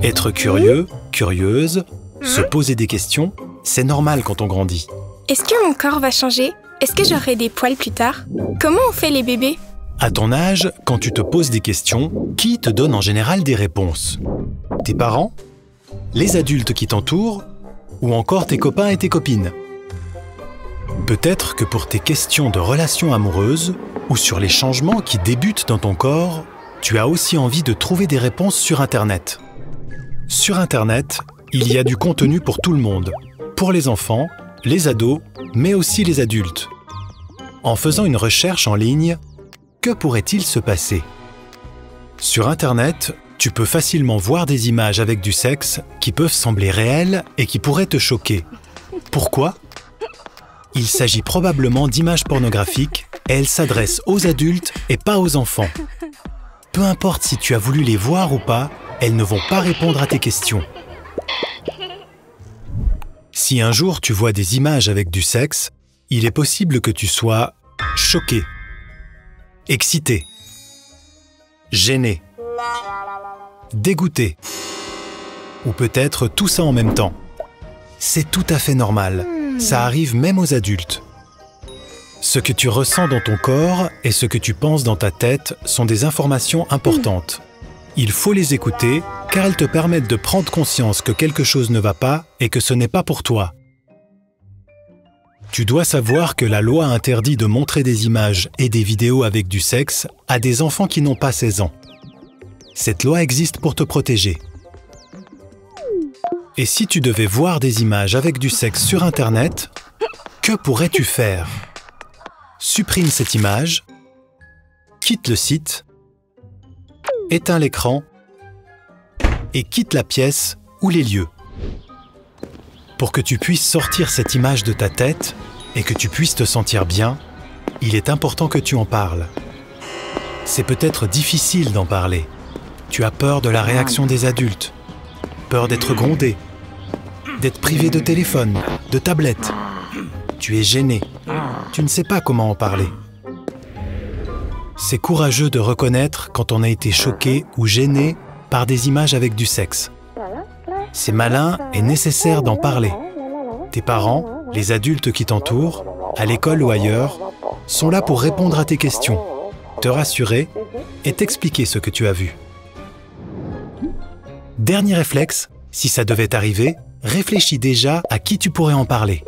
Être curieux, curieuse, se poser des questions, c'est normal quand on grandit. Est-ce que mon corps va changer? Est-ce que j'aurai des poils plus tard? Comment on fait les bébés? À ton âge, quand tu te poses des questions, qui te donne en général des réponses? Tes parents? Les adultes qui t'entourent? Ou encore tes copains et tes copines? Peut-être que pour tes questions de relations amoureuses ou sur les changements qui débutent dans ton corps, tu as aussi envie de trouver des réponses sur Internet. Sur Internet, il y a du contenu pour tout le monde, pour les enfants, les ados, mais aussi les adultes. En faisant une recherche en ligne, que pourrait-il se passer? Sur Internet, tu peux facilement voir des images avec du sexe qui peuvent sembler réelles et qui pourraient te choquer. Pourquoi? Il s'agit probablement d'images pornographiques et elles s'adressent aux adultes et pas aux enfants. Peu importe si tu as voulu les voir ou pas, elles ne vont pas répondre à tes questions. Si un jour tu vois des images avec du sexe, il est possible que tu sois choqué, excité, gêné, dégoûté, ou peut-être tout ça en même temps. C'est tout à fait normal, ça arrive même aux adultes. Ce que tu ressens dans ton corps et ce que tu penses dans ta tête sont des informations importantes. Il faut les écouter car elles te permettent de prendre conscience que quelque chose ne va pas et que ce n'est pas pour toi. Tu dois savoir que la loi interdit de montrer des images et des vidéos avec du sexe à des enfants qui n'ont pas 16 ans. Cette loi existe pour te protéger. Et si tu devais voir des images avec du sexe sur Internet, que pourrais-tu faire? Supprime cette image, quitte le site, éteins l'écran et quitte la pièce ou les lieux. Pour que tu puisses sortir cette image de ta tête et que tu puisses te sentir bien, il est important que tu en parles. C'est peut-être difficile d'en parler. Tu as peur de la réaction des adultes, peur d'être grondé, d'être privé de téléphone, de tablette. Tu es gêné, tu ne sais pas comment en parler. C'est courageux de reconnaître quand on a été choqué ou gêné par des images avec du sexe. C'est malin et nécessaire d'en parler. Tes parents, les adultes qui t'entourent, à l'école ou ailleurs, sont là pour répondre à tes questions, te rassurer et t'expliquer ce que tu as vu. Dernier réflexe, si ça devait arriver, réfléchis déjà à qui tu pourrais en parler.